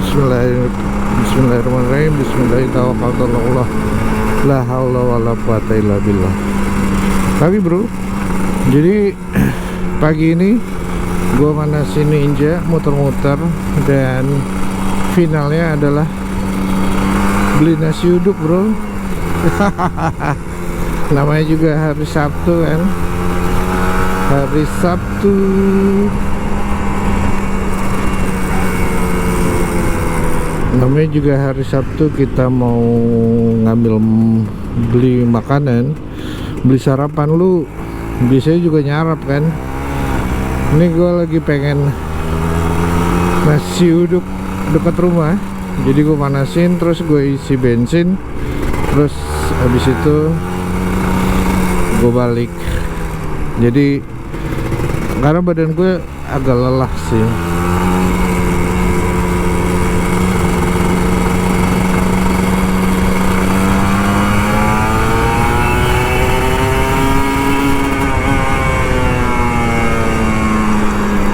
Bismillahirrahmanirrahim. Bismillahirrahmanirrahim. La haula wala quwata illa billah. Tapi bro, jadi pagi ini gue manasin Ninja muter-muter, dan finalnya adalah beli nasi uduk bro. Namanya juga hari Sabtu kan, hari Sabtu. Namanya juga hari Sabtu, kita mau ngambil beli makanan, beli sarapan. Lu biasanya juga nyarap kan. Ini gue lagi pengen nasi uduk dekat rumah, jadi gue panasin, terus gue isi bensin, terus habis itu gue balik. Jadi karena badan gue agak lelah sih.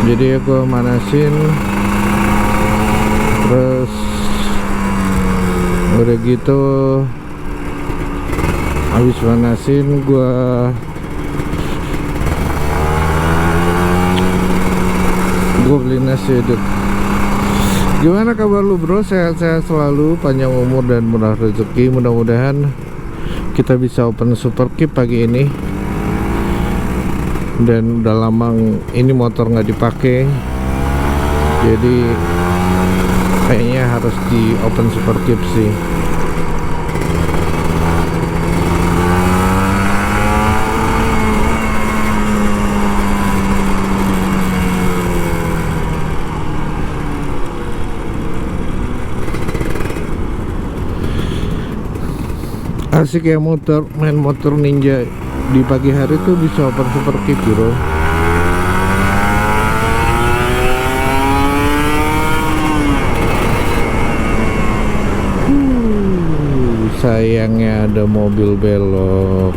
Jadi aku manasin, terus udah gitu habis manasin gue beli nasi uduk. Gimana kabar lu bro? Sehat-sehat selalu, panjang umur dan murah rezeki. Mudah-mudahan kita bisa open super keep pagi ini. Dan udah lama ini motor nggak dipakai, jadi kayaknya harus di open super keep sih. Asik ya main motor Ninja di pagi hari tuh, bisa open super keep bro. Sayangnya ada mobil belok.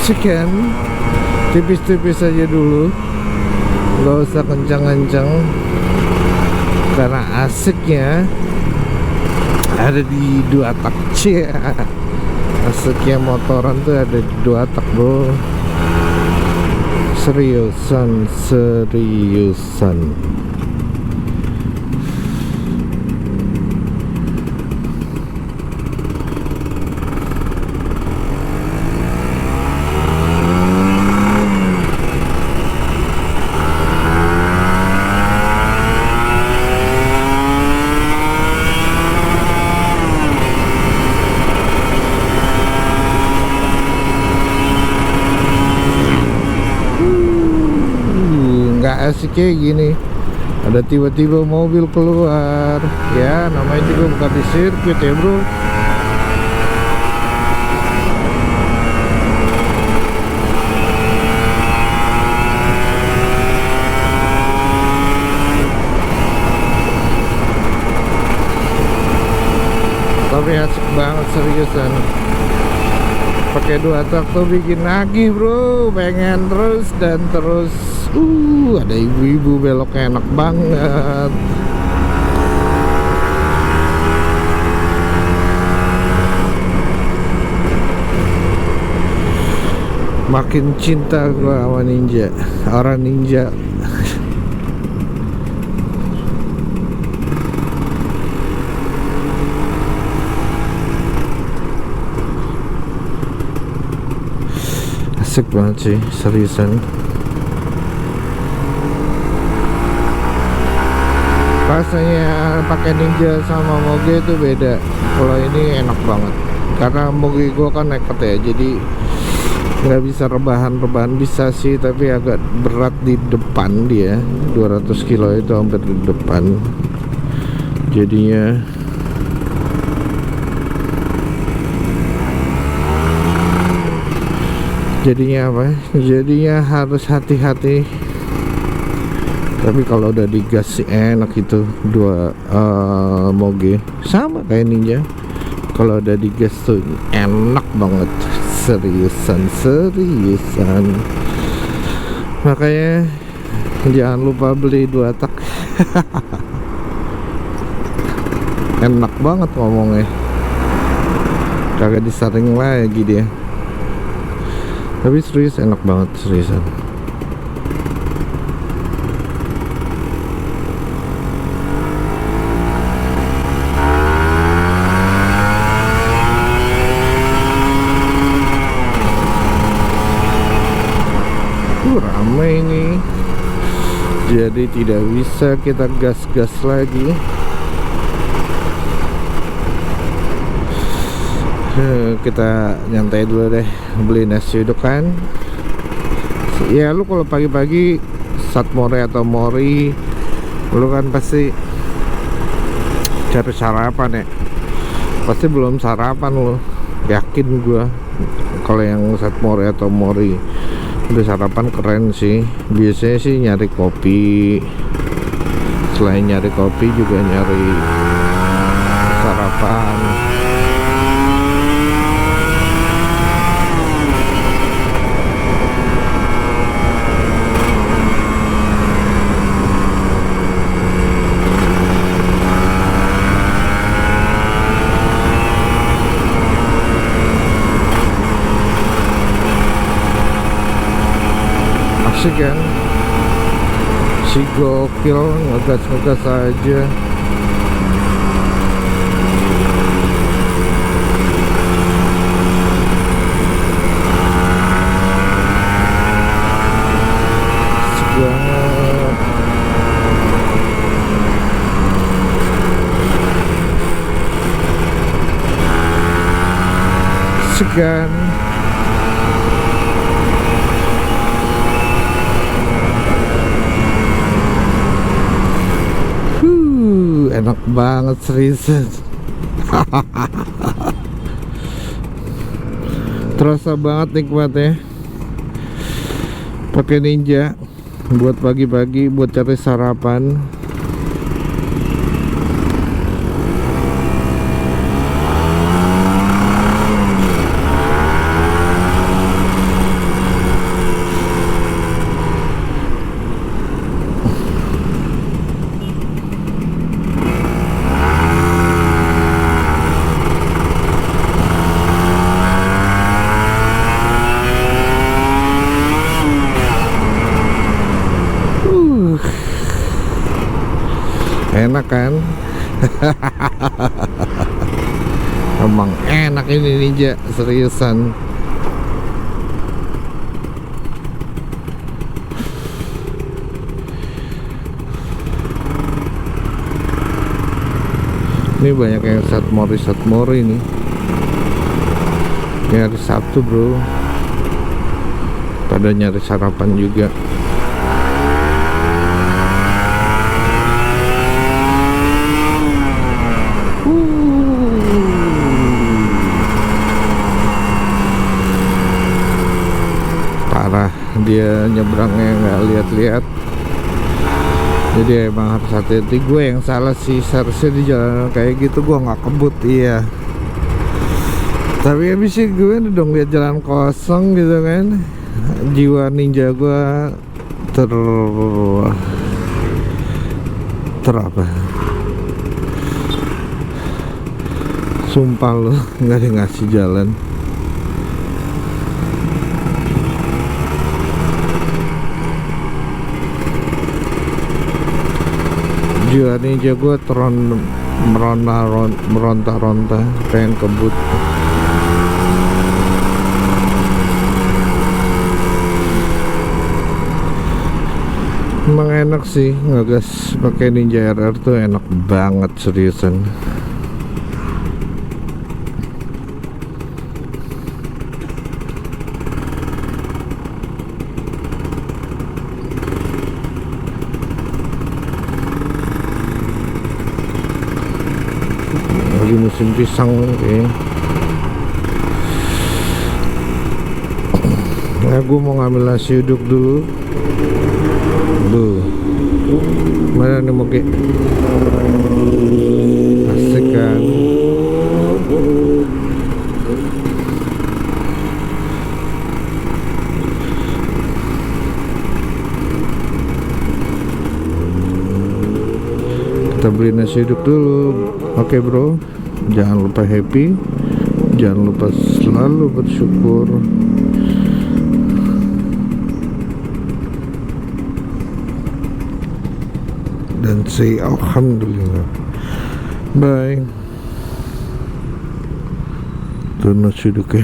Asik kan, tipis-tipis aja dulu, nggak usah kencang-kencang, karena asiknya ada di dua tak. Asiknya motoran tuh ada di dua tak bro. Seriusan. Asik kayak gini, ada tiba-tiba mobil keluar, ya namanya juga bukan di sirkuit ya bro. Tapi asik banget seriusan. Pakai dua tak tuh bikin nagih bro, pengen terus dan terus. Ada ibu-ibu beloknya enak banget. Makin cinta gua sama Ninja, orang Ninja. Asik banget sih, seriusan. Rasanya pakai Ninja sama Moge itu beda. Kalau ini enak banget, karena Moge gue kan nekat ya, jadi nggak bisa rebahan bisa sih, tapi agak berat di depan. Dia 200 kilo itu hampir di depan, jadinya apa, jadinya harus hati-hati Tapi kalau udah digas sih enak itu. Dua moge sama kayak Ninja, kalau udah digas tuh enak banget. Seriusan makanya jangan lupa beli 2 tak. Enak banget ngomongnya, kagak disaring lagi dia. Tapi serius enak banget, seriusan. Ramai ini, jadi tidak bisa kita gas-gas lagi. Kita nyantai dulu deh, beli nasi uduk kan. Ya lu kalau pagi-pagi Satmori atau Mori, lu kan pasti cari sarapan ya. Pasti belum sarapan lu, yakin gua. Kalau yang Satmori atau Mori udah sarapan keren sih. Biasanya sih nyari kopi, selain nyari kopi juga nyari sarapan. Asik kan, si gokil, ngegas aja. Asik banget. Asik kan. Enak banget seriusan. Terasa banget nikmatnya pakai Ninja buat pagi-pagi, buat cari sarapan. Enak kan? Emang enak ini Ninja, seriusan. Ini banyak yang Satmori nih. Ini hari Sabtu bro, pada nyari sarapan juga. Dia nyebrangnya nggak lihat-lihat, jadi emang harus hati-hati. Gue yang salah sih, seharusnya di jalan kayak gitu gue nggak kebut. Iya, tapi habis sih gue dong lihat jalan kosong gitu kan, jiwa ninja gue apa, sumpah lo nggak ada ngasih jalan. Jiwa ninja gue meronta-ronta pengen kebut. Emang enak sih ngegas pakai Ninja RR tuh, enak banget seriusan. Lagi musim pisang kayaknya. Nah, gue mau ngambil nasi uduk dulu. Duh, Mana nih moge? Asik kan? Kita beli nasi uduk dulu. Oke bro, jangan lupa happy, jangan lupa selalu bersyukur, dan say alhamdulillah. Bye. Tuh nasi uduk ya.